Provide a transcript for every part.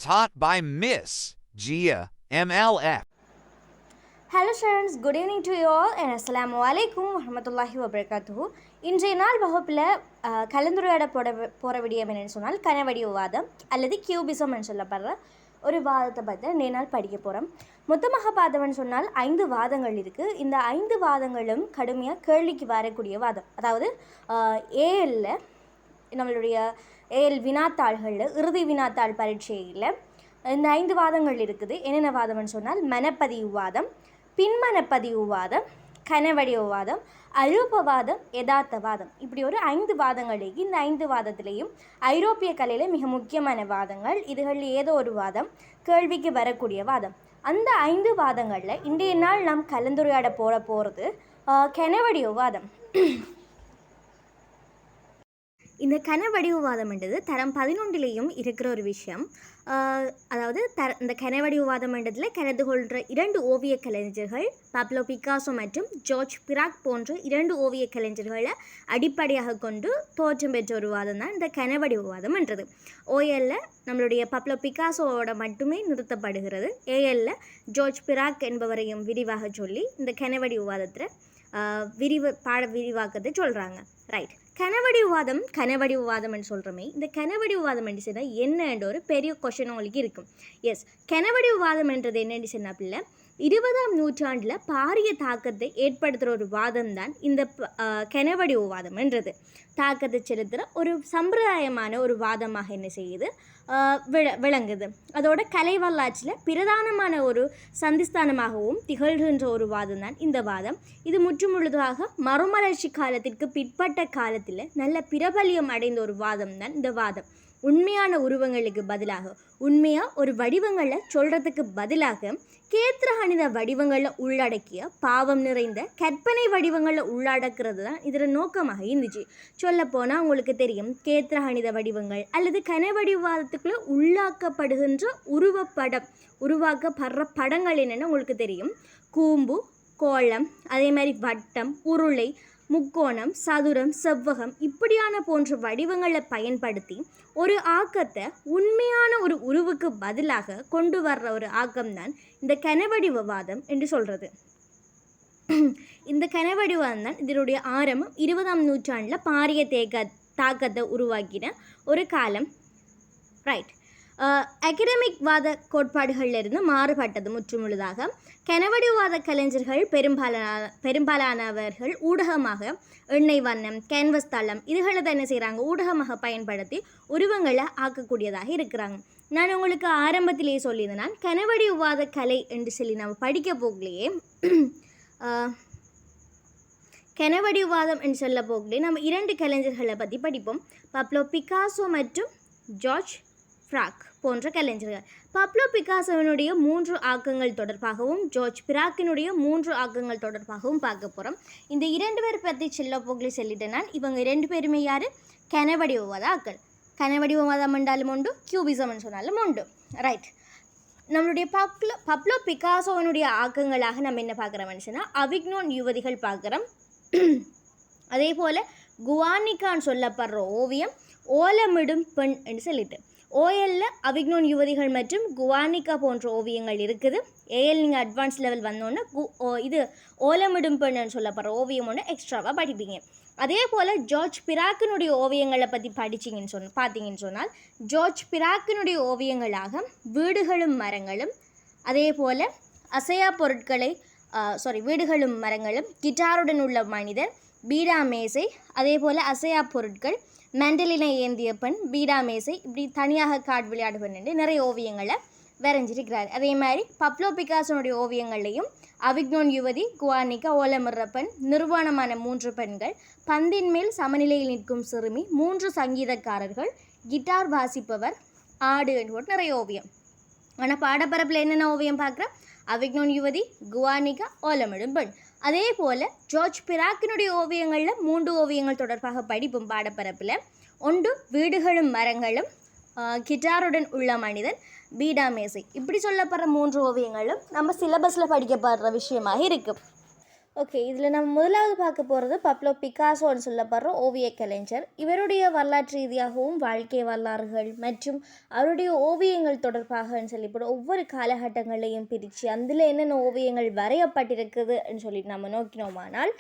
taught by Miss Gia MLF. Hello students, good evening to you all and Assalamu alaikum warahmatullahi wabarakatuh. இன்றைய நாள் வகுப்பில் கலந்துரையாட போகிற விடியம் என்னென்னு சொன்னால் கனவடிவாதம் அல்லது கியூபிசம்னு சொல்லப்படுற ஒரு வாதத்தை பற்றி இன்றைய நாள் படிக்க போகிறோம். மொத்தமாக பார்த்தவன்னு சொன்னால் 5 வாதங்கள் இருக்குது. இந்த 5 வாதங்களும் கடுமையாக கேள்விக்கு வரக்கூடிய வாதம். அதாவது ஏஎல்ல நம்மளுடைய ஏஎல் வினாத்தாள்களில் இறுதி வினாத்தாள் பரீட்சையில் இந்த 5 வாதங்கள் இருக்குது. என்னென்ன வாதம்னு சொன்னால் மனப்பதிவு வாதம், பின்மனப்பதிவு வாதம், கனவடிவாதம், அரூபவாதம், யதார்த்தவாதம். இப்படி ஒரு 5 வாதங்கள். இந்த 5 வாதத்திலையும் ஐரோப்பிய கலையில் மிக முக்கியமான வாதங்கள். இதுகளில் ஏதோ ஒரு வாதம் கேள்விக்கு வரக்கூடிய வாதம். அந்த 5 வாதங்களில் இன்றைய நாள் நாம் கலந்துரையாட போகிறது கனவடிவாதம். இந்த கனவடிவாதம்ன்றது தரம் 11லேயும் இருக்கிற ஒரு விஷயம். அதாவது இந்த கனவடிவாதம்ன்றதில் கலந்து கொள்கிற 2 ஓவிய கலைஞர்கள் பப்லோ பிக்காசோ மற்றும் ஜார்ஜ் பிராக் போன்ற 2 ஓவிய கலைஞர்களை அடிப்படையாக கொண்டு தோற்றம் பெற்ற ஒரு வாதம் தான் இந்த கனவடிவாதம்ன்றது. ஓஎல்ல நம்மளுடைய பப்லோ பிக்காசோவோட மட்டுமே நிறுத்தப்படுகிறது. ஏஎல்ல ஜார்ஜ் பிராக் என்பவரையும் விரிவாக சொல்லி இந்த கனவடிவாதத்தில் விரிவாக்கத்தை சொல்கிறாங்க. ரைட். கனவடிவாதம்னு சொல்கிறோமே, இந்த கனவடிவாதம் என்று சொன்னால் என்னன்ற ஒரு பெரிய கொஷன் உங்களுக்கு இருக்கும். எஸ், கனவடிவாதம்ன்றது என்னென்னு சொன்னாப்பில்ல 20ஆம் நூற்றாண்டில் பாரிய தாக்கத்தை ஏற்படுத்துகிற ஒரு வாதம் தான் இந்த கனவடிவாதம்ன்றது. தாக்கத்தை செலுத்துகிற ஒரு சம்பிரதாயமான ஒரு வாதமாக என்ன செய்யுது விளங்குது. அதோட கலை வரலாற்றில் பிரதானமான ஒரு சந்திஸ்தானமாகவும் திகழ்கின்ற ஒரு வாதம் தான் இந்த வாதம். இது முற்றுமுழுதாக மறுமலர்ச்சி காலத்திற்கு பிற்பட்ட காலத்தில் நல்ல பிரபல்யம் அடைந்த ஒரு வாதம் தான் இந்த வாதம். உண்மையான உருவங்களுக்கு பதிலாக உண்மையாக ஒரு வடிவங்களை சொல்கிறதுக்கு பதிலாக கேத்திரகணித வடிவங்களில் உள்ளடக்கிய பாவம் நிறைந்த கற்பனை வடிவங்களில் உள்ளடக்கிறது தான் இதில் நோக்கமாக இருந்துச்சு. சொல்லப்போனால் உங்களுக்கு தெரியும், கேத்திரகணித வடிவங்கள் அல்லது கனவடிவாதத்துக்குள்ளே உள்ளாக்கப்படுகின்ற உருவாக்கப்படுற படங்கள் என்னென்னு உங்களுக்கு தெரியும். கூம்பு, கோளம், அதே மாதிரி வட்டம், உருளை, முக்கோணம், சதுரம், செவ்வகம் இப்படியான போன்ற வடிவங்களை பயன்படுத்தி ஒரு ஆக்கத்தை உண்மையான ஒரு உருவுக்கு பதிலாக கொண்டு வர்ற ஒரு ஆக்கம்தான் இந்த கனவடிவாதம் என்று சொல்கிறது. இந்த கனவடிவாதம் தான் இதனுடைய ஆரம்பம் 20ஆம் நூற்றாண்டில் பாரிய தாக்கத்தை உருவாக்கின ஒரு காலம். ரைட். அகடமிக் வாத கோட்பாடுகளிலிருந்து மாறுபட்டது முற்றுமுழுதாக. கனவடிவாத கலைஞர்கள் பெரும்பாலானவர்கள் ஊடகமாக எண்ணெய் வண்ணம், கேன்வஸ் தளம் இதுகளை தான் என்ன செய்கிறாங்க, ஊடகமாக பயன்படுத்தி உருவங்களை ஆக்கக்கூடியதாக இருக்கிறாங்க. நான் உங்களுக்கு ஆரம்பத்திலேயே சொல்லியிருந்தேன், கனவடிவாத கலை என்று சொல்லி நம்ம படிக்க போகலையே கனவடிவாதம் என்று சொல்ல போகலையே நம்ம 2 கலைஞர்களை பற்றி படிப்போம். பப்லோ பிக்காசோ மற்றும் ஜார்ஜ் பிராக் போன்ற கலைஞர்கள். பப்லோ பிக்காசோவினுடைய 3 ஆக்கங்கள் தொடர்பாகவும் ஜார்ஜ் பிராக்கினுடைய 3 ஆக்கங்கள் தொடர்பாகவும் பார்க்க போகிறோம். இந்த 2 பேர் பற்றி சொல்ல போகலே சொல்லிட்டேன் நான். இவங்க 2 பேருமே யார்? கனவடிவாத ஆக்கள். கனவடிவாதம் என்றாலும் உண்டு, கியூபிசம்னு சொன்னாலும் உண்டு. ரைட். நம்மளுடைய பப்லோ பிக்காசோவினுடைய ஆக்கங்களாக நம்ம என்ன பார்க்குறோம்னு சொன்னால் அவிக்னோன் யுவதிகள் பார்க்குறோம். அதே போல் குவானிகான்னு சொல்லப்படுற ஓவியம், ஓலமிடும் பெண் என்று சொல்லிட்டு ஓஎல்ல அவிக்னோன் யுவதிகள் மற்றும் குவானிகா போன்ற ஓவியங்கள் இருக்குது. ஏஎல் நீங்கள் அட்வான்ஸ் லெவல் வந்தோன்னே இது ஓலமிடும் பெண்ணுன்னு சொல்லப்படுற ஓவியம் ஒன்று எக்ஸ்ட்ராவாக படிப்பீங்க. அதே போல் ஜார்ஜ் பிராக்கினுடைய ஓவியங்களை பற்றி பார்த்தீங்கன்னு சொன்னால் ஜார்ஜ் பிராக்கினுடைய ஓவியங்களாக வீடுகளும் மரங்களும், அதே போல் அசையா பொருட்களை வீடுகளும் மரங்களும், கிட்டாருடன் உள்ள மனிதர், பீடா மேசை, அதே போல் அசையா பொருட்கள், மெண்டலினை ஏந்திய பெண், பீடா மேசை, இப்படி தனியாக காட் விளையாடு பெண்ணு நிறைய ஓவியங்களை வரைஞ்சிருக்கிறார். அதே மாதிரி பப்லோ பிக்காசோனுடைய ஓவியங்கள்லையும் அவிக்னோன் யுவதி, குவானிகா, ஓலமிடுற பெண், நிர்வாணமான 3 பெண்கள், பந்தின் மேல் சமநிலையில் நிற்கும் சிறுமி, 3 சங்கீதக்காரர்கள், கிட்டார் வாசிப்பவர், ஆடு என்று நிறைய ஓவியம். ஆனால் பாடப்பரப்பில் என்னென்ன ஓவியம் பார்க்குறேன்? அவிக்னோன் யுவதி, குவானிகா, ஓலமிடும் பெண். அதே போல் ஜார்ஜ் பிராக்கினுடைய ஓவியங்களில் 3 ஓவியங்கள் தொடர்பாக படிப்பும் பாடப்பரப்பில். ஒன்று வீடுகளும் மரங்களும், கிட்டாருடன் உள்ள மனிதன், பீடா மேசை. இப்படி சொல்லப்படுற 3 ஓவியங்களும் நம்ம சிலபஸில் படிக்கப்படுற விஷயமாக இருக்குது. ஓகே, இதில் நம்ம முதலாவது பார்க்க போகிறது பப்லோ பிக்காசோன்னு சொல்லப்படுற ஓவிய கலைஞர். இவருடைய வரலாற்று ரீதியாகவும் வாழ்க்கை வரலாறுகள் மற்றும் அவருடைய ஓவியங்கள் தொடர்பாகன்னு சொல்லப்படும் ஒவ்வொரு காலகட்டங்களையும் பிரித்து அதில் என்னென்ன ஓவியங்கள் வரையப்பட்டிருக்குதுன்னு சொல்லிட்டு நம்ம நோக்கினோமானால்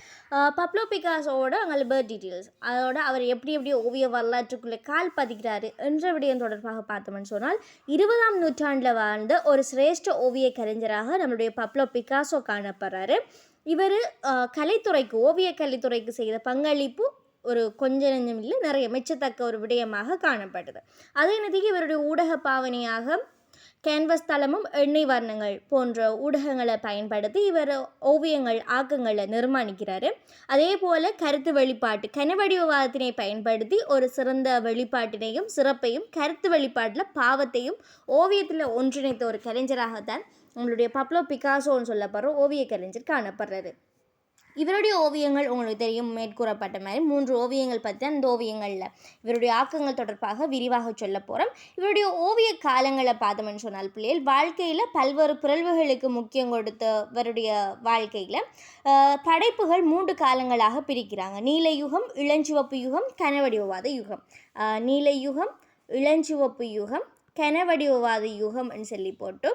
பப்லோ பிக்காசோவோட அங்கே பேர்த் டீட்டெயில்ஸ், அதோட அவர் எப்படி எப்படி ஓவிய வரலாற்றுக்குள்ளே கால் பதிக்கிறாரு என்ற விடயம் தொடர்பாக பார்த்தோம்னு சொன்னால் 20ஆம் நூற்றாண்டில் வாழ்ந்த ஒரு சிரேஷ்ட ஓவிய கலைஞராக நம்மளுடைய பப்லோ பிக்காசோ காணப்படுறாரு. இவர் கலைத்துறைக்கு ஓவிய கலைத்துறைக்கு செய்த பங்களிப்பு ஒரு கொஞ்ச நெஞ்சம் இல்லை, நிறைய மெச்சத்தக்க ஒரு விடயமாக காணப்பட்டது. அதே நேரத்துக்கு இவருடைய ஊடக பாவனையாக கேன்வஸ் தளமும் எண்ணெய் வர்ணங்கள் போன்ற ஊடகங்களை பயன்படுத்தி இவர் ஓவியங்கள் ஆக்கங்களை நிர்மாணிக்கிறாரு. அதே போல் கருத்து வெளிப்பாட்டு கனவடிவவாதத்தினை பயன்படுத்தி ஒரு சிறந்த வெளிப்பாட்டினையும் சிறப்பையும் கருத்து வெளிப்பாட்டில் பாவத்தையும் ஓவியத்தில் ஒன்றிணைத்த ஒரு கலைஞராகத்தான் உங்களுடைய பப்லோ பிக்காசோன்னு சொல்லப்படுற ஓவிய கலைஞர் காணப்படுறாரு. இவருடைய ஓவியங்கள் உங்களுக்கு தெரியும், மேற்கூறப்பட்ட மாதிரி 3 ஓவியங்கள் பற்றி அந்த ஓவியங்களில் இவருடைய ஆக்கங்கள் தொடர்பாக விரிவாக சொல்ல போகிறோம். இவருடைய ஓவிய காலங்களை பார்த்தோம்னு சொன்னால் பிள்ளைகள் வாழ்க்கையில் பல்வேறு பிறழ்வுகளுக்கு முக்கியம் கொடுத்த இவருடைய வாழ்க்கையில் படைப்புகள் 3 காலங்களாக பிரிக்கிறாங்க. நீலயுகம், இளஞ்சிவப்பு யுகம், கனவடிவவாத யுகம். நீலயுகம், இளஞ்சிவப்பு யுகம், கனவடிவவாத யுகம்னு சொல்லி போட்டு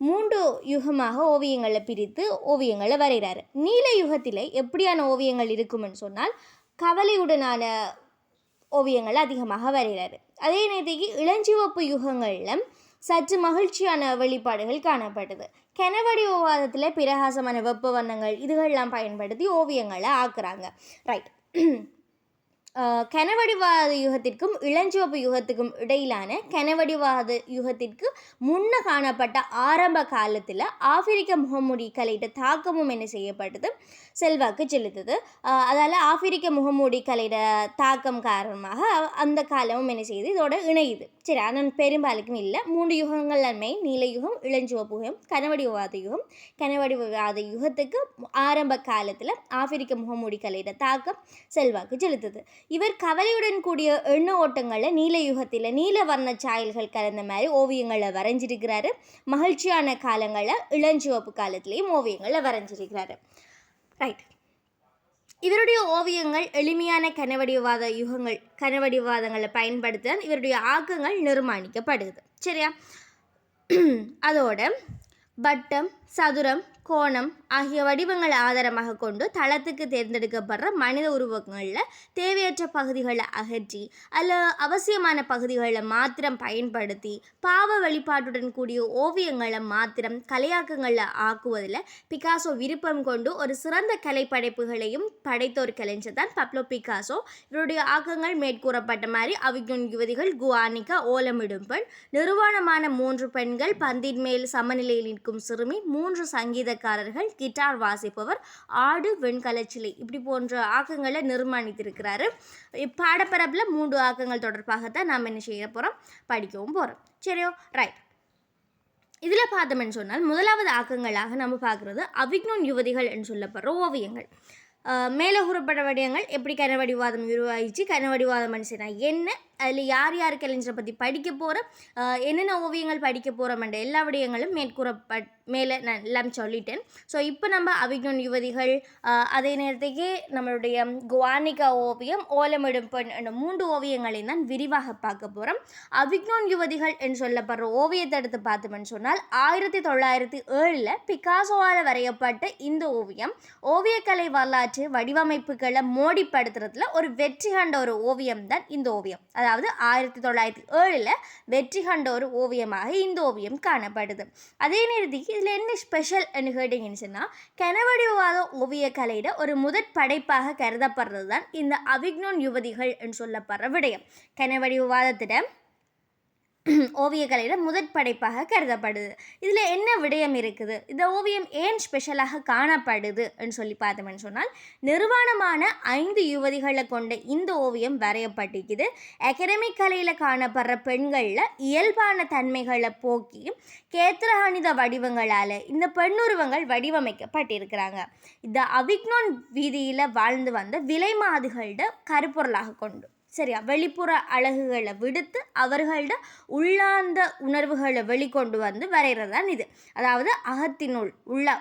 3 யுகமாக ஓவியங்களை பிரித்து ஓவியங்களை வரைகிறாரு. நீல யுகத்தில் எப்படியான ஓவியங்கள் இருக்குமென்னு சொன்னால் கவலையுடனான ஓவியங்களை அதிகமாக வரைகிறாரு. அதே நேரத்துக்கு இளஞ்சிவப்பு யுகங்களில் சற்று மகிழ்ச்சியான வெளிப்பாடுகள் காணப்பட்டது. கனவடிவவாதத்தில் பிரகாசமான வெப்ப வண்ணங்கள் இதுகள்லாம் பயன்படுத்தி ஓவியங்களை ஆக்குறாங்க. ரைட். கனவடிவாத யுகத்திற்கும் இளஞ்சிவப்பு யுகத்துக்கும் இடையிலான கனவடிவாத யுகத்திற்கு முன்ன காணப்பட்ட ஆரம்ப காலத்தில் ஆப்பிரிக்க முகமூடி கலையிட்ட தாக்கமும் என்ன செய்யப்பட்டது, செல்வாக்கு செலுத்துது. அதால் ஆப்பிரிக்க முகமூடி கலையிட தாக்கம் காரணமாக அந்த காலமும் என்ன செய்யுது, இதோட இணையுது. சரி, ஆனால் பெரும்பாலுக்கும் இல்லை. 3 யுகங்கள் நன்மை, நீலயுகம், இளஞ்சிவப்பு யுகம், கனவடிவாத யுகம். கனவடிவாத யுகத்துக்கு ஆரம்ப காலத்தில் ஆப்பிரிக்க முகமூடி கலையிட தாக்கம் செல்வாக்கு செலுத்துது. இவர் கவலையுடன் கூடிய எண்ண ஓட்டங்களை நீல யுகத்தில் நீல வர்ண சாயல்கள் கலந்த மாதிரி ஓவியங்களை வரைஞ்சிருக்கிறாரு. மகிழ்ச்சியான காலங்களில் இளஞ்சிவப்பு காலத்திலையும் ஓவியங்களை வரைஞ்சிருக்கிறாரு. ரைட். இவருடைய ஓவியங்கள் எளிமையான கனவடிவாதங்களை பயன்படுத்த இவருடைய ஆக்கங்கள் நிர்மாணிக்கப்படுது. சரியா? அதோட வட்டம், சதுரம், கோணம் ஆகிய வடிவங்களை ஆதாரமாக கொண்டு தளத்துக்கு தேர்ந்தெடுக்கப்படுற மனித உருவங்களில் தேவையற்ற பகுதிகளை அகற்றி அல்ல அவசியமான பகுதிகளை மாத்திரம் பயன்படுத்தி பாவ வெளிப்பாட்டுடன் கூடிய ஓவியங்களை மாத்திரம் கலையாக்கங்களில் ஆக்குவதில் பிக்காசோ விருப்பம் கொண்டு ஒரு சிறந்த கலைப்படைப்புகளையும் படைத்த ஒரு கலைஞர் தான் பப்லோ பிக்காசோ. இவருடைய ஆக்கங்கள் மேற்கூறப்பட்ட மாதிரி அவிக்ஞன் யுவதிகள், குவானிகா, ஓலமிடும் பெண், நிர்வாணமான 3 பெண்கள், பந்தின் மேல் சமநிலையில் நிற்கும் சிறுமி, 3 சங்கீதக்காரர்கள், கிட்டார் வாசிப்பவர், ஆடு, வெண்கலச்சிலை இப்படி போன்ற ஆக்கங்களை நிர்மாணித்திருக்கிறாரு. பாடப்பரப்பில் 3 ஆக்கங்கள் தொடர்பாகத்தான் நாம் என்ன செய்ய போகிறோம், படிக்கவும் போகிறோம். சரியோ? ரைட். இதில் பார்த்தோம்னு சொன்னால் முதலாவது ஆக்கங்களாக நம்ம பார்க்குறது அவிக்ஞன் யுவதிகள் என்று சொல்லப்படுற ஓவியங்கள். மேலே கூறப்பட்ட விடயங்கள் எப்படி கனவடிவாதம் உருவாகிச்சு, கனவடிவாதம் மனுஷனா என்ன, அதில் யார் யார் கலைஞரை பற்றி படிக்க போகிறோம், என்னென்ன ஓவியங்கள் படிக்க போகிறோம்ன்ற எல்லா விடயங்களும் மேலே நான் எல்லாம் சொல்லிட்டேன். ஸோ இப்போ நம்ம அவிக்ஞன் யுவதிகள், அதே நேரத்துக்கு நம்மளுடைய குவானிகா ஓவியம், ஓலமிடும் பெண் என்ற 3 ஓவியங்களையும் தான் விரிவாக பார்க்க போகிறோம். அவிக்ஞன் யுவதிகள் என்று சொல்லப்படுற ஓவியத்தை எடுத்து பார்த்தோம்னு சொன்னால் 1907 பிக்காசோவால் வரையப்பட்ட இந்த ஓவியம் ஓவியக்கலை வரலாற்று வடிவமைப்புகளை மோடிப்படுத்துறதுல ஒரு வெற்றி கண்ட ஒரு ஓவியம் தான் இந்த ஓவியம். அதாவது 1907 வெற்றி கண்ட ஒரு ஓவியமாக இந்த ஓவியம் காணப்படுது. அதே நேரத்துக்கு இதில் என்ன ஸ்பெஷல் என்று கேட்டிங்கன்னு சொன்னால் கனவடிவாத ஓவிய கலையிட ஒரு முதற் படைப்பாக கருதப்படுறது தான் இந்த அவிக்ஞன் யுவதிகள் என்று சொல்லப்படுற விடயம். கனவடிவாதத்திடம் ஓவியக்கலையில் முதற் படைப்பாக கருதப்படுது. இதில் என்ன விடயம் இருக்குது, இந்த ஓவியம் ஏன் ஸ்பெஷலாக காணப்படுது சொல்லி பார்த்தோம்னு சொன்னால் நிர்வாணமான 5 யுவதிகளை கொண்ட இந்த ஓவியம் வரையப்பட்டிருக்குது. அகடமிக் கலையில் காணப்படுற பெண்களில் இயல்பான தன்மைகளை போக்கி கேத்திரகணித வடிவங்களால் இந்த பெண்ணுருவங்கள் வடிவமைக்கப்பட்டிருக்கிறாங்க. இந்த அவிக்ஞன் வீதியில் வாழ்ந்து வந்த விலைமாதுகளோட கருப்பொருளாக கொண்டு. சரியா, வெளிப்புற அழகுகளை விடுத்து அவர்களோட உள்ளார்ந்த உணர்வுகளை வெளிக்கொண்டு வந்து வரைகிறதான் இது. அதாவது அகத்தினுள்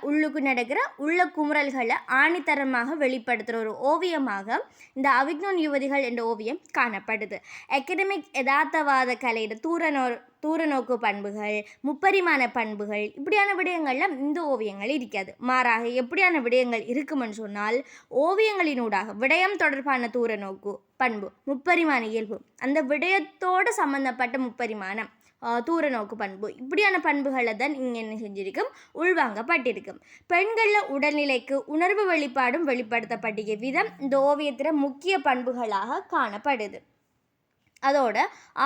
உள்ளுக்கு நடக்கிற உள்ள குமுறல்களை ஆணித்தரமாக வெளிப்படுத்துகிற ஒரு ஓவியமாக இந்த அவிக்னோன் யுவதிகள் என்ற ஓவியம் காணப்படுது. அகடமிக் யதார்த்தவாத கலையோட தூரநோக்கு பண்புகள், முப்பரிமாண பண்புகள், இப்படியான விடயங்கள்லாம் இந்த ஓவியங்கள் இருக்காது. மாறாக எப்படியான விடயங்கள் இருக்குமென்னு சொன்னால், ஓவியங்களினூடாக விடயம் தொடர்பான தூரநோக்கு பண்பு, முப்பரிமாண இயல்பு, அந்த விடயத்தோடு சம்பந்தப்பட்ட முப்பரிமாணம், தூரநோக்கு பண்பு, இப்படியான பண்புகளை தான் இங்கே என்ன செஞ்சிருக்கும், உள்வாங்கப்பட்டிருக்கும். பெண்களில் உடல்நிலைக்கு உணர்வு வெளிப்பாடும் வெளிப்படுத்தப்பட்டிய விதம் இந்த ஓவியத்தில் முக்கிய பண்புகளாக காணப்படுது. அதோட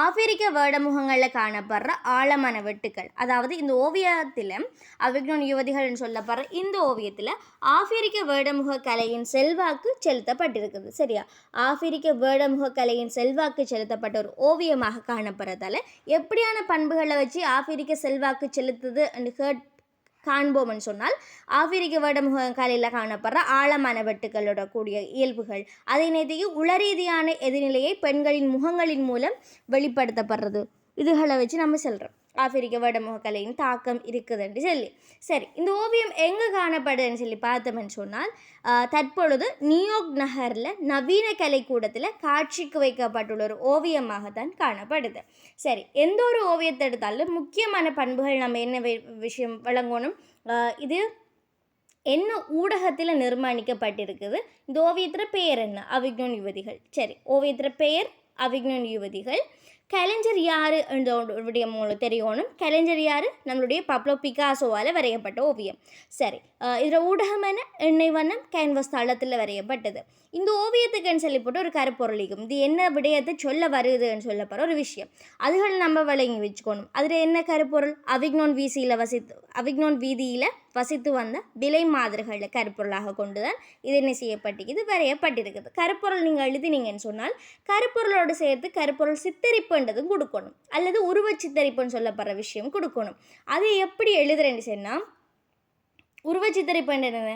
ஆப்பிரிக்க வேடமுகங்களில் காணப்படுற ஆழமான வெட்டுக்கள், அதாவது இந்த ஓவியத்தில் அவிக்னோன் யுவதிகள்னு சொல்லப்படுற இந்த ஓவியத்தில் ஆப்பிரிக்க வேடமுக கலையின் செல்வாக்கு செலுத்தப்பட்டிருக்குது. சரியா, ஆப்பிரிக்க வேடமுக கலையின் செல்வாக்கு செலுத்தப்பட்ட ஒரு ஓவியமாக காணப்படுறதால எப்படியான பண்புகளை வச்சு ஆப்பிரிக்க செல்வாக்கு செலுத்துது காண்போம்னு சொன்னால், ஆப்பிரிக்க வேடமுக கலையில் காணப்படுற ஆழமான வெட்டுக்களோட கூடிய இயல்புகள், அதே நேரத்தில் உளரீதியான எதிர்நிலையை பெண்களின் முகங்களின் மூலம் வெளிப்படுத்தப்படுறது, இதுகளை வச்சு நம்ம சொல்கிறோம் ஆப்பிரிக்க வேடமுக கலையின் தாக்கம் இருக்குதுன்னு சொல்லி. சரி, இந்த ஓவியம் எங்கே காணப்படுதுன்னு சொல்லி பார்த்தோம்னு சொன்னால், தற்பொழுது நியூயார்க் நகரில் நவீன கலைக்கூடத்தில் காட்சிக்கு வைக்கப்பட்டுள்ள ஒரு ஓவியமாகத்தான் காணப்படுது. சரி, எந்த ஒரு ஓவியத்தை எடுத்தாலும் முக்கியமான பண்புகள் நம்ம என்ன விஷயம் விளங்கணும், இது என்ன ஊடகத்தில் நிர்மாணிக்கப்பட்டிருக்குது, இந்த ஓவியத்தில் பெயர் என்ன, அவிக்னோன் யுவதிகள். சரி, ஓவியத்தில் பெயர் அவிக்னோன் யுவதிகள். கலைஞர் யார் என்ற விடயம் உங்களுக்கு தெரியணும். கலைஞர் யார்? நம்மளுடைய பப்ளோ பிகாசோவால் வரையப்பட்ட ஓவியம். சரி, இதில் ஊடகம் என்ன? எண்ணெய் வண்ணம் கேன்வஸ் தளத்தில் வரையப்பட்டது. இந்த ஓவியத்துக்குன்னு சொல்லி போட்டு ஒரு கருப்பொருளிக்கும், இது என்ன விடயத்தை சொல்ல வருதுன்னு சொல்லப்படுற ஒரு விஷயம், அதுகள் நம்ம விளங்கி வச்சுக்கணும். அதில் என்ன கருப்பொருள்? அவிக்னோன் வீதியில் வசித்து வந்த விலை மாதிரிகளை கருப்பொருளாக கொண்டு தான் இது என்ன செய்யப்பட்டிருக்குது, வரையப்பட்டிருக்குது. கருப்பொருள் நீங்கள் எழுதினீங்கன்னு சொன்னால் கருப்பொருளோடு சேர்த்து கருப்பொருள் சித்தரிப்புன்றதும் கொடுக்கணும், அல்லது உருவ சித்தரிப்புன்னு சொல்லப்படுற விஷயம் கொடுக்கணும். அது எப்படி எழுதுறேன்னு சொன்னால், உருவச்சித்திரிப்பு என்ன,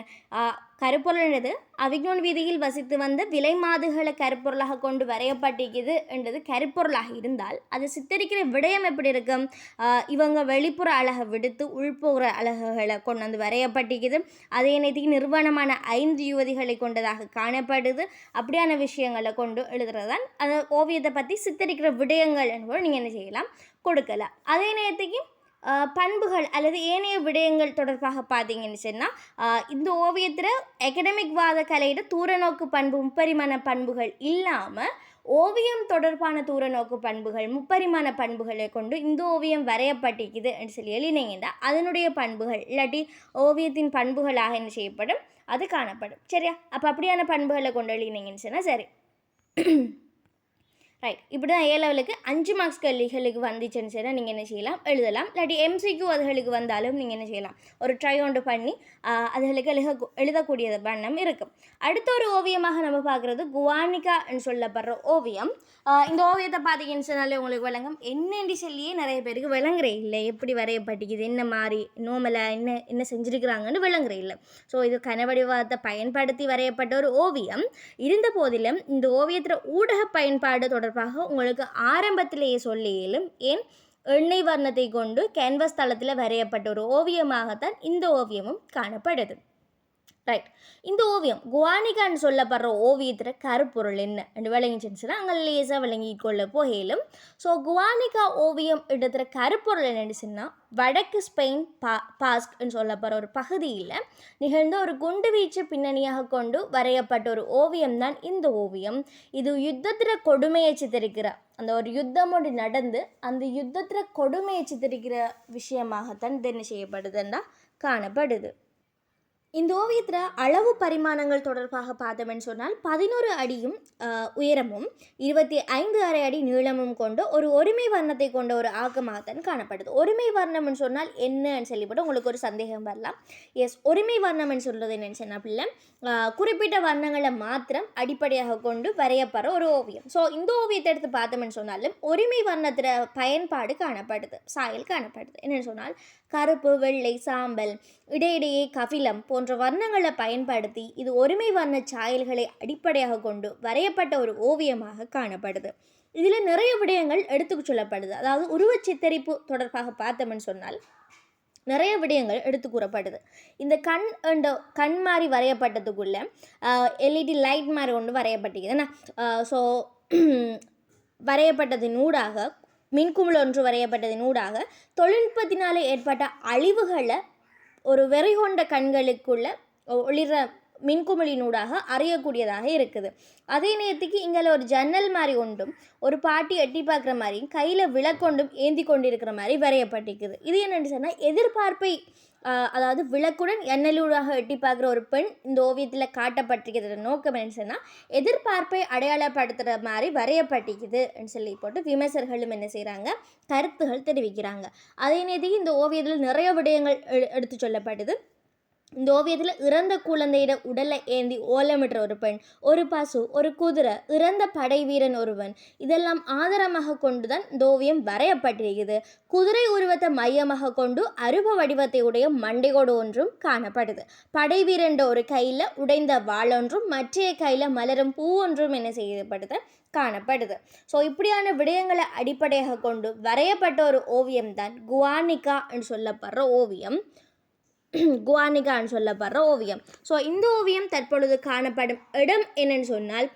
கருப்பொருள்ன்றது அவிக்னோன் வீதியில் வசித்து வந்த விலை மாதுகளை கருப்பொருளாக கொண்டு வரையப்பட்டிருக்குது என்றது கருப்பொருளாக இருந்தால், அது சித்தரிக்கிற விடயம் எப்படி இருக்கும், இவங்க வெளிப்புற அழகை விடுத்து உள்புற அழகுகளை கொண்டு வந்து வரையப்பட்டிருக்குது. அதே நேரத்துக்கு நிறுவனமான 5 யுவதிகளை கொண்டதாக காணப்படுது. அப்படியான விஷயங்களை கொண்டு எழுதுறது தான் அந்த ஓவியத்தை பற்றி சித்தரிக்கிற விடயங்கள் என்பது நீங்கள் என்ன செய்யலாம், கொடுக்கலாம். அதே நேரத்துக்கு பண்புகள் அல்லது ஏனைய விடயங்கள் தொடர்பாக பார்த்தீங்கன்னு சொன்னால், இந்த ஓவியத்தில் அகடமிக் வாத கலையிட தூரநோக்கு பண்பு, முப்பரிமாண பண்புகள் இல்லாமல் ஓவியம் தொடர்பான தூரநோக்கு பண்புகள், முப்பரிமாண பண்புகளை கொண்டு இந்த ஓவியம் வரையப்பட்டிருக்குது என்று சொல்லி எழுதினீங்கன்னா அதனுடைய பண்புகள் இல்லாட்டி ஓவியத்தின் பண்புகளாக என்ன செய்யப்படும், அது காணப்படும். சரியா, அப்போ அப்படியான பண்புகளை கொண்டு எழுதினீங்கன்னு சொன்னால் சரி. ரைட், இப்படி தான் ஏ லெவலுக்கு 5 மார்க்ஸ் கேள்விகளுக்கு வந்துச்சுன்னு சொன்னால் நீங்கள் என்ன செய்யலாம், எழுதலாம். இல்லாட்டி MCQ அதுகளுக்கு வந்தாலும் நீங்கள் என்ன செய்யலாம், ஒரு ட்ரை ஒன்று பண்ணி அதுகளுக்கு எழுதக்கூடிய வண்ணம் இருக்கும். அடுத்த ஒரு ஓவியமாக நம்ம பார்க்குறது குவானிகான்னு சொல்லப்படுற ஓவியம். இந்த ஓவியத்தை பார்த்தீங்கன்னு சொன்னாலே உங்களுக்கு விளங்கும், என்னென்று சொல்லியே நிறைய பேருக்கு விளங்குறே இல்லை, எப்படி வரையப்பட்டிக்குது, என்ன மாதிரி நோமலாக என்ன செஞ்சுருக்கிறாங்கன்னு விளங்குறே இல்லை. ஸோ இது கனவடிவாதத்தை பயன்படுத்தி வரையப்பட்ட ஒரு ஓவியம். இருந்த போதிலும் இந்த ஓவியத்தில் ஊடக பயன்பாடு தொடர்பாக உங்களுக்கு ஆரம்பத்திலேயே சொல்லியிலும், ஏன் எண்ணெய் வர்ணத்தை கொண்டு கேன்வஸ் தளத்தில் வரையப்பட்ட ஒரு ஓவியமாகத்தான் இந்த ஓவியமும் காணப்படுது. ரைட், இந்த ஓவியம் குவானிகான்னு சொல்லப்படுற ஓவியத்தில் கருப்பொருள் என்ன என்று விளங்கிச்சுன்னா அங்கே லேசாக விளங்கி கொள்ள போகலும். ஸோ குவானிகா ஓவியம் இடத்துல கருப்பொருள் என்னன்னு சொன்னால், வடக்கு ஸ்பெயின் பாஸ்க்ன்னு சொல்லப்படுற ஒரு பகுதியில் நிகழ்ந்த ஒரு குண்டு வீச்சு பின்னணியாக கொண்டு வரையப்பட்ட ஒரு ஓவியம் தான் இந்த ஓவியம். இது யுத்தத்தில் கொடுமையை சித்தரிக்கிற, அந்த ஒரு யுத்தம் ஒன்று நடந்து அந்த யுத்தத்தில் கொடுமையை சித்தரிக்கிற விஷயமாகத்தான் இது என்ன செய்யப்படுதுன்னா காணப்படுது. இந்த ஓவியத்தில் அளவு பரிமாணங்கள் தொடர்பாக பார்த்தோம்னு சொன்னால் 11 அடியும் உயரமும் 25 அடி நீளமும் கொண்டு ஒரு ஒருமை வர்ணத்தை கொண்ட ஒரு ஆக்கமாகத்தான் காணப்படுது. ஒருமை வர்ணம்னு சொன்னால் என்னன்னு சொல்லிவிட்டு உங்களுக்கு ஒரு சந்தேகம் வரலாம். எஸ், ஒருமை வர்ணம்னு சொல்கிறது என்னன்னு சொன்னால் பிள்ளை குறிப்பிட்ட வர்ணங்களை மாத்திரம் அடிப்படையாக கொண்டு வரையப்படுற ஒரு ஓவியம். ஸோ இந்த ஓவியத்தை எடுத்து பார்த்தோம்னு சொன்னாலும் ஒருமை வர்ணத்தில் பயன்பாடு காணப்படுது, சாயல் காணப்படுது. என்னென்னு சொன்னால் கருப்பு, வெள்ளை, சாம்பல், இடையிடையே கபிலம் போன்ற போன்ற வர்ணங்களை பயன்படுத்தி இது ஒருமை வர்ண சாயல்களை அடிப்படையாக கொண்டு வரையப்பட்ட ஒரு ஓவியமாக காணப்படுது. இதில் நிறைய விடயங்கள் எடுத்துக்க சொல்லப்படுது. அதாவது உருவச் சித்தரிப்பு தொடர்பாக பார்த்தோம்னு சொன்னால் நிறைய விடயங்கள் எடுத்து கூறப்படுது. இந்த கண் மாதிரி வரையப்பட்டதுக்குள்ளே எல்இடி லைட் மாதிரி ஒன்று வரையப்பட்டிருக்குதுன்னா ஸோ வரையப்பட்டதினூடாக மின்குமிழ் ஒன்று வரையப்பட்டதினூடாக தொழில்நுட்பத்தினாலே ஏற்பட்ட அழிவுகளை ஒரு வெறி கொண்ட கண்களுக்குள்ள ஒளிர மின்குமிழினூடாக அறியக்கூடியதாக இருக்குது. அதே நேரத்துக்கு இங்கே ஒரு ஜன்னல் மாதிரி ஒன்றும் ஒரு பாட்டி எட்டி பார்க்குற மாதிரியும் கையில் விளக்கொண்டும் ஏந்தி கொண்டிருக்கிற மாதிரி வரையப்பட்டிருக்குது. இது என்னென்னு சொன்னால் எதிர்பார்ப்பை அதாவது விளக்குடன் எண்ணலூடாக எட்டி பார்க்குற ஒரு பெண் இந்த ஓவியத்தில் காட்டப்பட்டிருக்கிற நோக்கம் என்னன்னு சொன்னால் எதிர்பார்ப்பை அடையாளப்படுத்துகிற மாதிரி வரையப்பட்டிருக்குதுன்னு சொல்லி போட்டு விமர்சகர்களும் என்ன செய்கிறாங்க, கருத்துகள் தெரிவிக்கிறாங்க. அதே நேரத்துக்கு இந்த ஓவியத்தில் நிறைய விடயங்கள் எடுத்து சொல்லப்படுது. இந்த ஓவியத்தில் இறந்த குழந்தையிட உடலை ஏந்தி ஓலமிடுற ஒரு பெண், ஒரு பசு, ஒரு குதிரை, இறந்த படை வீரன் ஒருவன், இதெல்லாம் ஆதாரமாக கொண்டு தான் இந்த ஓவியம் வரையப்பட்டிருக்குது. குதிரை உருவத்தை மையமாக கொண்டு அருவ வடிவத்தை உடைய மண்டைகோடு ஒன்றும் காணப்படுது. படை வீரன் ஒரு கையில் உடைந்த வாளொன்றும் மற்றைய கையில் மலரும் பூ ஒன்றும் என்ன செய்யப்படுது காணப்படுது. ஸோ இப்படியான விடயங்களை அடிப்படையாக கொண்டு வரையப்பட்ட ஒரு ஓவியம் தான் குவானிகா என்று சொல்லப்படுற ஓவியம். குவானிகான்னு சொல்லப்படுற ஓவியம். ஸோ இந்த ஓவியம் தற்பொழுது காணப்படும் இடம் என்னன்னு சொன்னால்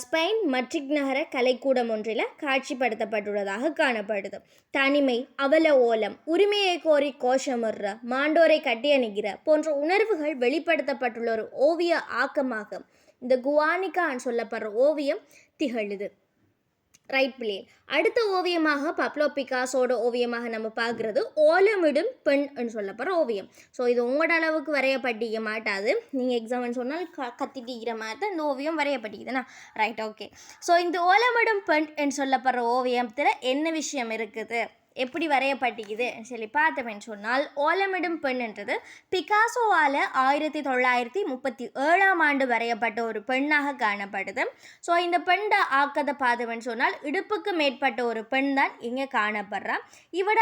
ஸ்பெயின் மட்ரிட் நகர கலைக்கூடம் ஒன்றில் காட்சிப்படுத்தப்பட்டுள்ளதாக காணப்படுது. தனிமை, அவல ஓலம், உரிமையை கோரி கோஷமுற, மாண்டோரை கட்டி அணிகிற போன்ற உணர்வுகள் வெளிப்படுத்தப்பட்டுள்ள ஒரு ஓவிய ஆக்கமாக இந்த குவானிகான்னு சொல்லப்படுற ஓவியம் திகழுது. Right plane. அடுத்த ஓவியமாக பப்லோ பிகாசோட ஓவியமாக நம்ம பார்க்குறது ஓலமிடும் பெண் சொல்லப்படுற ஓவியம். ஸோ இது உங்களோட அளவுக்கு வரையப்பட்டிக்க மாட்டாது. நீங்கள் எக்ஸாம்னு சொன்னால் கத்திட்டிக்கிற மாதிரி தான் இந்த ஓவியம் வரையப்பட்டிக்குதுண்ணா. Right, okay. ஸோ இந்த ஓலமிடும் பெண் சொல்லப்படுற ஓவியத்தில் என்ன விஷயம் இருக்குது, எப்படி வரையப்பட்டிக்குது சொல்லி பார்த்தோம்னு சொன்னால் ஓலமிடும் பெண்ன்றது பிகாசோவால் 1937 வரையப்பட்ட ஒரு பெண்ணாக காணப்படுது. ஸோ இந்த பெண்ணை ஆக்கத்தை பார்த்தோம்னு சொன்னால் இடுப்புக்கு மேற்பட்ட ஒரு பெண் தான் இங்கே காணப்படுறா. இவட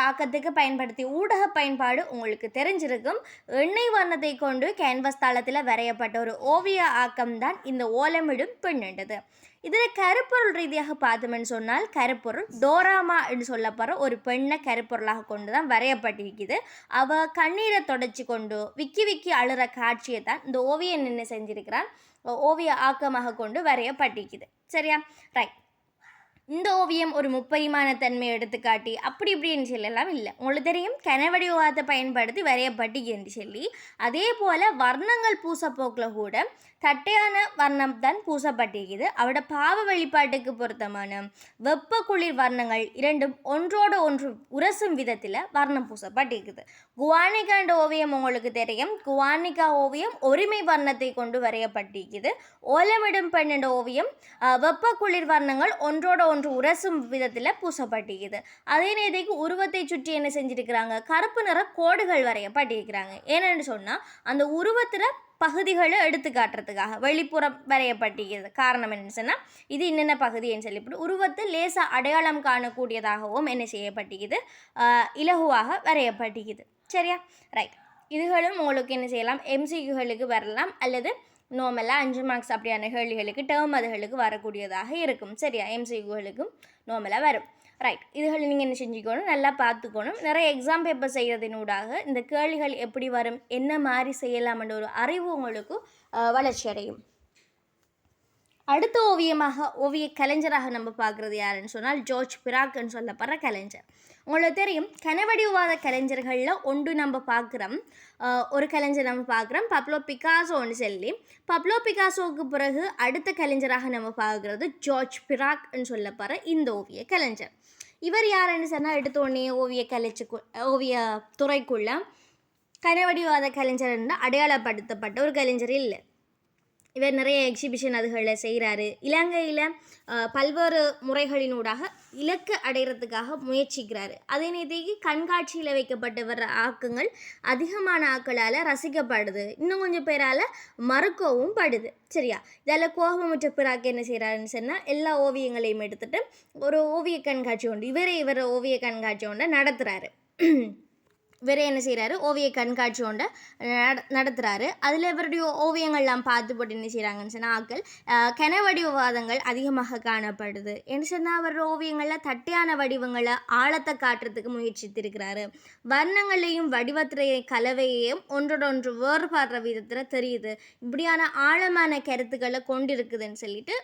ஆக்கத்துக்கு பயன்படுத்திய ஊடக பயன்பாடு உங்களுக்கு தெரிஞ்சிருக்கும். எண்ணெய் வண்ணத்தை கொண்டு கேன்வஸ் தளத்தில் வரையப்பட்ட ஒரு ஓவிய ஆக்கம் தான் இந்த ஓலமிடும் பெண்ன்றது. இதில் கருப்பொருள் ரீதியாக பார்த்தோம்னு சொன்னால் கருப்பொருள் டோராமா என்று சொல்லப்படுற ஒரு பெண்ணை கருப்பொருளாக கொண்டு தான் வரையப்பட்டிருக்குது. அவள் கண்ணீரை தொடச்சி கொண்டு விக்கி அழுற காட்சியை தான் இந்த ஓவியம் என்ன செஞ்சிருக்கிறான், ஓவிய ஆக்கமாக கொண்டு வரையப்பட்டிருக்குது. சரியா? ரைட். இந்த ஓவியம் ஒரு முப்பரிமாண தன்மையை எடுத்துக்காட்டி அப்படி இப்படின்னு சொல்லலாம் இல்லை. உங்களுக்கு தெரியும் கனவடிவாதத்தை பயன்படுத்தி வரையப்பட்டிருக்குன்னு சொல்லி. அதே போல் வர்ணங்கள் பூசப்போக்கில் கூட தட்டையான வர்ணம் தான் பூசப்பட்டிருக்குது. அவட பாவ வழிபாட்டுக்கு பொருத்தமான வெப்ப குளிர் வர்ணங்கள் இரண்டும் ஒன்றோட ஒன்று உரசும் விதத்தில் வர்ணம் பூசப்பட்டிருக்குது. குவானிகாண்ட ஓவியம் உங்களுக்கு தெரியும். குவானிகா ஓவியம் ஒருமை வர்ணத்தை கொண்டு வரையப்பட்டிருக்குது. ஓலமிடும் பெண் என்ற ஓவியம் வெப்ப குளிர் வர்ணங்கள் ஒன்றோட ஒன்று உரசும் விதத்தில் பூசப்பட்டிருக்குது. அதே நேரத்துக்கு உருவத்தை சுற்றி என்ன செஞ்சுருக்கிறாங்க, கருப்பு நிற கோடுகள் வரையப்பட்டிருக்கிறாங்க. ஏன்னு சொன்னால் அந்த உருவத்தில் பகுதிகளை எடுத்து காட்டுறதுக்காக வெளிப்புறம் வரையப்பட்டிருக்கிறது. காரணம் என்னன்னு சொன்னால் இது என்னென்ன பகுதின்னு சொல்லிவிட்டு உருவத்தை லேசாக அடையாளம் காணக்கூடியதாகவும் என்ன செய்யப்பட்டிருக்குது, இலகுவாக வரையப்பட்டிருக்குது. சரியா? ரைட். இதுகளும் உங்களுக்கு என்ன செய்யலாம், எம்சிக்யூகளுக்கு வரலாம் அல்லது நார்மலாக 5 மார்க்ஸ் அப்படியான கேள்விகளுக்கு டேர்ம் அதுகளுக்கு வரக்கூடியதாக இருக்கும். சரியா? எம்சிக்யூகளுக்கும் நார்மலாக வரும். ரைட். இதுகளை நீங்கள் என்ன செஞ்சுக்கணும், நல்லா பார்த்துக்கணும். நிறைய எக்ஸாம் பேப்பர் செய்கிறதினூடாக இந்த கேள்விகள் எப்படி வரும், என்ன மாதிரி செய்யலாம்ன்ற ஒரு அறிவு உங்களுக்கு வளர்ச்சி அடையும். அடுத்த ஓவிய கலைஞராக நம்ம பார்க்குறது யாருன்னு சொன்னால் ஜார்ஜ் பிராக்னு சொல்லப்படுற கலைஞர். உங்களுக்கு தெரியும் கனவடிவாத கலைஞர்களில் ஒன்று நம்ம பார்க்குறோம், ஒரு கலைஞர் நம்ம பார்க்குறோம் பப்லோ பிகாசோன்னு சொல்லி. பப்லோ பிகாசோவுக்கு பிறகு அடுத்த கலைஞராக நம்ம பார்க்குறது ஜார்ஜ் பிராக்னு சொல்லப்படுற இந்த ஓவிய கலைஞர். இவர் யாருன்னு சொன்னால் எடுத்தோடனே ஓவிய துறைக்குள்ள கனவடிவாத கலைஞர்னு அடையாளப்படுத்தப்பட்ட ஒரு கலைஞர் இல்லை. இவர் நிறைய எக்ஸிபிஷன் அதுகளை செய்கிறாரு. இலங்கையில் பல்வேறு முறைகளினூடாக இலக்கு அடைகிறதுக்காக முயற்சிக்கிறாரு. அதே நேரத்துக்கு கண்காட்சியில் வைக்கப்பட்டு வர்ற ஆக்கங்கள் அதிகமான ஆக்களால் ரசிக்கப்படுது, இன்னும் கொஞ்சம் பேரால் மறுக்கவும் படுது. சரியா? இதில் கோபமுற்ற பிறாக்கு என்ன செய்கிறாருன்னு சொன்னால் எல்லா ஓவியங்களையும் எடுத்துகிட்டு ஒரு ஓவிய கண்காட்சி உண்டு, இவர் ஓவிய கண்காட்சி ஒன்று நடத்துகிறாரு. வேறு என்ன செய்கிறாரு, ஓவிய கண்காட்சி ஒன்றை நடத்துகிறாரு. அதில் இவருடைய ஓவியங்கள்லாம் பார்த்து போட்டு என்ன செய்கிறாங்கன்னு சொன்னால் ஆக்கள் கன வடிவவாதங்கள் அதிகமாக காணப்படுது. என்ன சொன்னால் அவரோட ஓவியங்களில் தட்டையான வடிவங்களை ஆழத்தை காட்டுறதுக்கு முயற்சித்திருக்கிறாரு. வர்ணங்களையும் வடிவத்துறைய கலவையையும் ஒன்றோடொன்று வேறுபாடுற விதத்தில் தெரியுது. இப்படியான ஆழமான கருத்துக்களை கொண்டிருக்குதுன்னு சொல்லிட்டு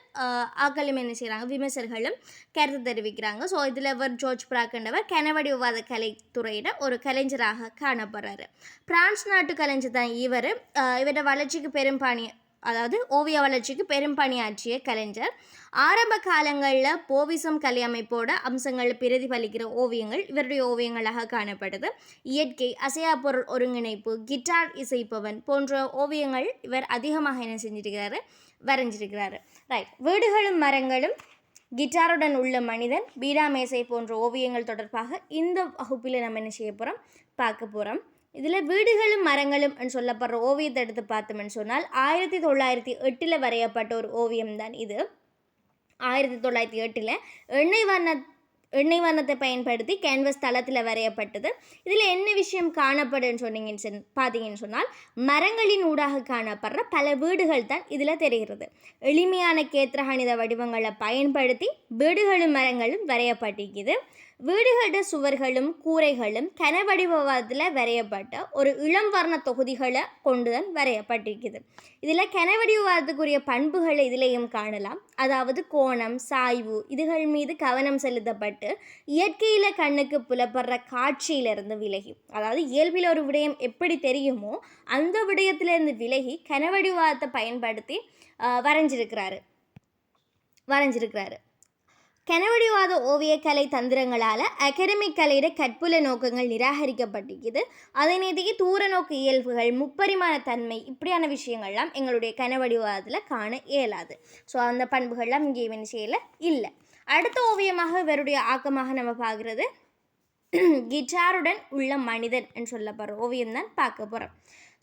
ஆக்களும் என்ன செய்கிறாங்க, விமர்சகர்களும் கருத்து தெரிவிக்கிறாங்க. ஸோ இதில் இவர் ஜார்ஜ் பிராக் என்றவர் கன வடிவவாத கலைத்துறையிட ஒரு கலைஞர் காணப்படுறாரு. பிரான்ஸ் நாட்டு கலைஞர் தான் இவர். இவரோட வளர்ச்சிக்கு அதாவது ஓவிய வளர்ச்சிக்கு பெரும்பணியாற்றிய கலைஞர். ஆரம்ப காலங்களில் போவிசம் கலை அமைப்போட அம்சங்களை பிரதிபலிக்கிற ஓவியங்கள் இவருடைய ஓவியங்களாக காணப்படுது. இயற்கை, அசையா பொருள் ஒருங்கிணைப்பு, கிட்டார் இசைப்பவன் போன்ற ஓவியங்கள் இவர் அதிகமாக என்ன செஞ்சிருக்கிறாரு, வரைஞ்சிருக்கிறாரு. ரைட். வீடுகளும் மரங்களும், கிட்டாருடன் உள்ள மனிதன், பீடா மேசை போன்ற ஓவியங்கள் தொடர்பாக இந்த வகுப்பில் நம்ம என்ன செய்ய போகிறோம், பார்க்க போகிறோம். இதில் வீடுகளும் மரங்களும் சொல்லப்படுற ஓவியத்தை எடுத்து பார்த்தோம்னு சொன்னால் 1908 வரையப்பட்ட ஒரு ஓவியம் தான் இது. 1908 எண்ணெய் வண்ணத்தை பயன்படுத்தி கேன்வஸ் தளத்தில் வரையப்பட்டது. இதில் என்ன விஷயம் காணப்படுன்னு பார்த்தீங்கன்னு சொன்னால் மரங்களின் ஊடாக காணப்படுற பல வீடுகள் தான் இதில் தெரிகிறது. எளிமையான கேத்திரகணித வடிவங்களை பயன்படுத்தி வீடுகளும் மரங்களும் வரையப்பட்டிருக்குது. வீடுகளோட சுவர்களும் கூரைகளும் கன வடிவத்தில் வரையப்பட்ட ஒரு இளம் வர்ண தொகுதிகளை கொண்டுதான் வரையப்பட்டிருக்குது. இதில் கன வடிவத்துக்குரிய பண்புகளை இதிலையும் காணலாம். அதாவது கோணம், சாய்வு இதுகள் மீது கவனம் செலுத்தப்பட்டு இயற்கையில் கண்ணுக்கு புலப்படுற காட்சியிலிருந்து விலகி, அதாவது இயல்பில் ஒரு விடயம் எப்படி தெரியுமோ அந்த விடயத்திலிருந்து விலகி கன வடிவத்தை பயன்படுத்தி வரைஞ்சிருக்கிறாரு. கனவடிவாத ஓவியக்கலை தந்திரங்களால் அகடமிக் கலையிட கற்புல நோக்கங்கள் நிராகரிக்கப்பட்டிருக்குது. அதே நேரத்துக்கு தூர நோக்கு இயல்புகள், முப்பரிமாண தன்மை இப்படியான விஷயங்கள்லாம் எங்களுடைய கனவடிவாதத்தில் காண இயலாது. ஸோ அந்த பண்புகள்லாம் இங்கே என்ன செய்யலை, இல்லை. அடுத்த ஓவியமாக இவருடைய ஆக்கமாக நம்ம பார்க்குறது கிட்டாருடன் உள்ள மனிதன் சொல்லப்படுற ஓவியம் தான் பார்க்க போகிறோம்.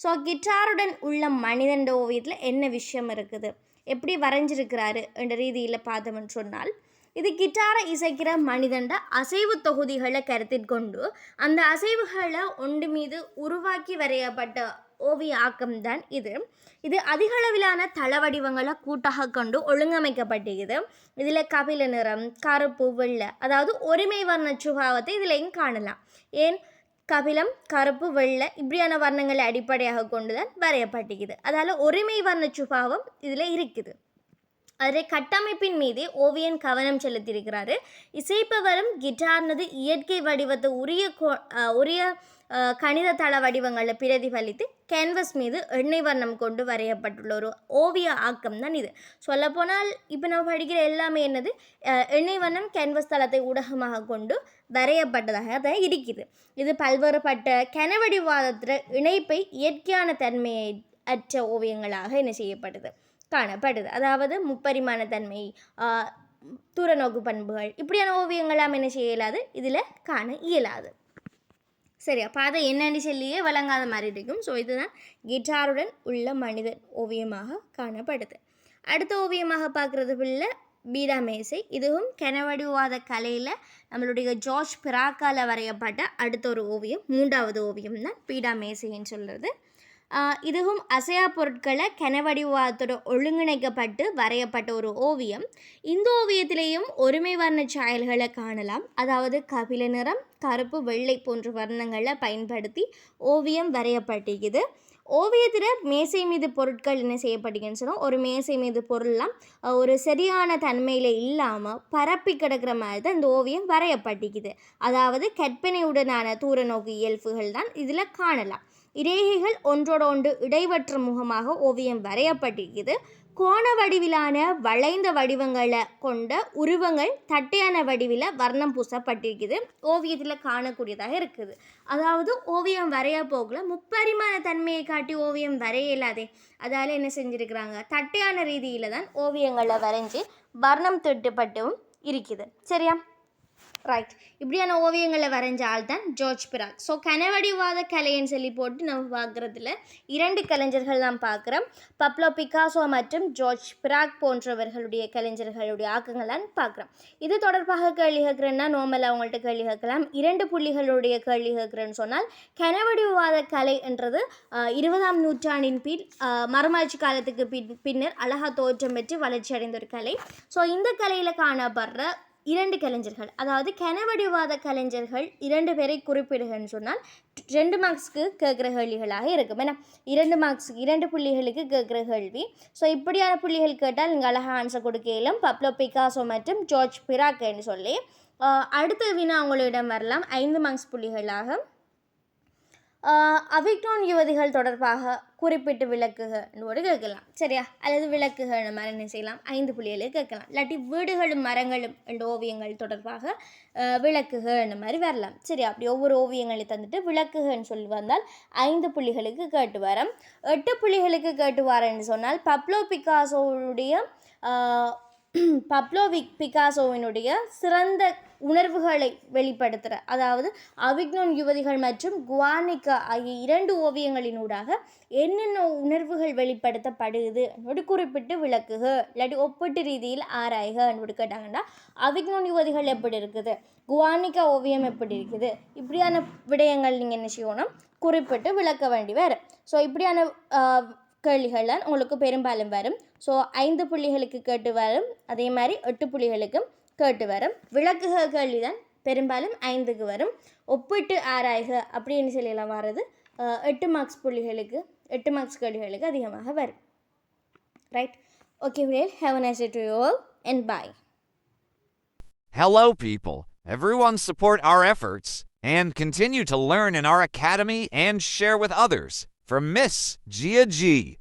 ஸோ கிட்டாருடன் உள்ள மனிதன் ஓவியத்தில் என்ன விஷயம் இருக்குது, எப்படி வரைஞ்சிருக்கிறாரு என்ற ரீதியில் பார்த்தோம்னு சொன்னால், இது கிட்டாரை இசைக்கிற மனிதண்ட அசைவு தொகுதிகளை கருத்தில் கொண்டு அந்த அசைவுகளை ஒன்று மீது உருவாக்கி வரையப்பட்ட ஓவிய ஆக்கம்தான் இது. இது அதிகளவிலான தள வடிவங்களை கூட்டாக கொண்டு ஒழுங்கமைக்கப்பட்டிருக்குது. இதில் கபில நிறம், கருப்பு, வெள்ளை, அதாவது ஒருமை வர்ண சுபாவத்தை இதிலையும் காணலாம். ஏன் கபிலம், கருப்பு, வெள்ளை இப்படியான வர்ணங்களை அடிப்படையாக கொண்டு தான் வரையப்பட்டிருக்குது. அதால் ஒருமை வர்ண சுபாவம் இதில் இருக்குது. அதில் கட்டமைப்பின் மீதே ஓவியன் கவனம் செலுத்தியிருக்கிறாரு. இசைப்பவரும் கிட்டார்னது இயற்கை வடிவத்தை உரிய கணித தள வடிவங்களை பிரதிபலித்து கேன்வஸ் மீது எண்ணெய் வர்ணம் கொண்டு வரையப்பட்டுள்ள ஒரு ஓவிய ஆக்கம் தான் இது. சொல்லப்போனால் இப்போ நம்ம படிக்கிற எல்லாமே என்னது, எண்ணெய் வண்ணம் கேன்வஸ் தளத்தை ஊடகமாக கொண்டு வரையப்பட்டதாக தான் இருக்குது. இது பல்வேறுபட்ட கனவடிவாதத்தில் இணைப்பை இயற்கையான தன்மையை அற்ற ஓவியங்களாக என்ன செய்யப்படுது, காணப்படுது. அதாவது முப்பரிமாண தன்மை, தூரநோக்கு பண்புகள் இப்படியான ஓவியங்கள்லாம் என்ன செய்ய இயலாது, இதில் காண இயலாது. சரி, அப்போ அதை என்னன்னு சொல்லியே வழங்காத மாதிரி இருக்கும். ஸோ இதுதான் கிட்டாருடன் உள்ள மனிதன் ஓவியமாக காணப்படுது. அடுத்த ஓவியமாக பார்க்குறது பிள்ளை பீடா மேசை. இதுவும் கனவடிவாத கலையில் நம்மளுடைய ஜார்ஜ் பிராக்கால் வரையப்பட்ட அடுத்த ஒரு ஓவியம், 3வது ஓவியம் தான் பீடா மேசைன்னு சொல்கிறது. இதுவும் அசையா பொருட்களை கனவடிவாதத்தோடு ஒழுங்கிணைக்கப்பட்டு வரையப்பட்ட ஒரு ஓவியம். இந்த ஓவியத்திலேயும் ஒருமை வர்ண சாயல்களை காணலாம். அதாவது கபில நிறம், கருப்பு, வெள்ளை போன்ற வர்ணங்களை பயன்படுத்தி ஓவியம் வரையப்பட்டிருக்குது. ஓவியத்தில் மேசை மீது பொருட்கள் என்ன செய்யப்பட்டிருக்குன்னு சொன்னால், ஒரு மேசை மீது பொருள்லாம் ஒரு சரியான தன்மையில் இல்லாமல் பரப்பி கிடக்கிற மாதிரி தான் இந்த ஓவியம் வரையப்பட்டிருக்குது. அதாவது கற்பனையுடனான தூர நோக்கு இயல்புகள் தான் இதில் காணலாம். இரேகைகள் ஒன்றோட ஒன்று இடைவற்ற முகமாக ஓவியம் வரையப்பட்டிருக்குது. கோண வடிவிலான வளைந்த வடிவங்களை கொண்ட உருவங்கள் தட்டையான வடிவில் வர்ணம் பூசப்பட்டிருக்குது. ஓவியத்தில் காணக்கூடியதாக இருக்குது. அதாவது ஓவியம் வரைய போகல முப்பரிமாண தன்மையை காட்டி ஓவியம் வரைய இல்லாதே, அதால் என்ன செஞ்சுருக்கிறாங்க, தட்டையான ரீதியில் தான் ஓவியங்களை வரைஞ்சி வர்ணம் திட்டப்பட்டும் இருக்குது. சரியா? ரைட், இப்படியான ஓவியங்களை வரைஞ்ச ஆள் தான் ஜார்ஜ் பிராக். ஸோ கனவடிவாத கலைன்னு சொல்லி போட்டு நம்ம பார்க்குறதுல 2 கலைஞர்கள் நாம் பார்க்குறோம். பப்லோ பிகாசோ மற்றும் ஜார்ஜ் பிராக் போன்றவர்களுடைய கலைஞர்களுடைய ஆக்கங்கள்லாம் பார்க்குறோம். இது தொடர்பாக கேள்வி கேட்குறேன்னா நார்மலாக அவங்கள்ட்ட கேள்வி கேட்கலாம். 2 புள்ளிகளுடைய கேள்வி கேட்குறேன்னு சொன்னால் கனவடிவாத கலை என்றது 20ஆம் நூற்றாண்டின் மறுமலர்ச்சி காலத்துக்கு பின்னர் அழகாக தோற்றம் பெற்று வளர்ச்சி அடைந்த ஒரு கலை. ஸோ இந்த கலையில் காணப்படுற 2 கலைஞர்கள், அதாவது கனவடிவாத கலைஞர்கள் 2 பேரை குறிப்பிடுகன்னு சொன்னால் 2 மார்க்ஸ்க்கு கேட்குற கேள்விகளாக இருக்கும். ஏன்னா 2 மார்க்ஸுக்கு 2 புள்ளிகளுக்கு கேட்குற கேள்வி. ஸோ இப்படியான புள்ளிகள் கேட்டால் நீங்கள் அழகாக ஆன்சர் கொடுக்கலாம். பப்லோ பிகாசோ மற்றும் ஜார்ஜ் பிராக்னு சொல்லி அடுத்த வினா உங்களிடம் வரலாம் 5 மார்க்ஸ் புள்ளிகளாக. அவிக்டோன் யுவதிகள் தொடர்பாக குறிப்பிட்டு விளக்குகன்னு கேட்கலாம், சரியா? அல்லது விளக்குகள் மாதிரி என்ன செய்யலாம், 5 புள்ளிகளுக்கு கேட்கலாம். இல்லாட்டி வீடுகளும் மரங்களும் என்ற ஓவியங்கள் தொடர்பாக விளக்குகன்னு மாதிரி வரலாம், சரியா? அப்படி ஒவ்வொரு ஓவியங்களை தந்துட்டு விளக்குகன்னு சொல்லி வந்தால் 5 புள்ளிகளுக்கு கேட்டு வரோம். 8 புள்ளிகளுக்கு கேட்டு வரேன்னு சொன்னால் பப்லோ பிகாசோவினுடைய சிறந்த உணர்வுகளை வெளிப்படுத்துகிற, அதாவது அவிக்னோன் யுவதிகள் மற்றும் குவார்னிகா ஆகிய 2 ஓவியங்களினூடாக என்னென்ன உணர்வுகள் வெளிப்படுத்தப்படுது அப்படி குறிப்பிட்டு விளக்குக, இல்லாட்டி ஒப்பீட்டு ரீதியில் ஆராய்க அப்படி கேட்டாங்கன்னா அவிக்னோன் யுவதிகள் எப்படி இருக்குது, குவார்னிகா ஓவியம் எப்படி இருக்குது, இப்படியான விடயங்கள் நீங்கள் என்ன செய்யணும், குறிப்பிட்டு விளக்க வேண்டி வேறு. ஸோ இப்படியான கேள்விகள் தான் உங்களுக்கு பெரும்பாலும் வரும். ஸோ 5 புள்ளிகளுக்கு கேட்டு வரும், அதே மாதிரி 8 புள்ளிகளுக்கும் கேட்டு வரும். விளக்குக கேள்வி தான் பெரும்பாலும் 5க்கு வரும். ஒப்பிட்டு ஆராய்க அப்படின்னு சொல்லலாம் வர்றது 8 மார்க்ஸ் புள்ளிகளுக்கு 8 மார்க்ஸ் கேள்விகளுக்கு அதிகமாக வரும். Right, okay, have a nice day to you all and bye. Hello people, everyone support our efforts and continue to learn in our academy and share with others. From Miss Gia G.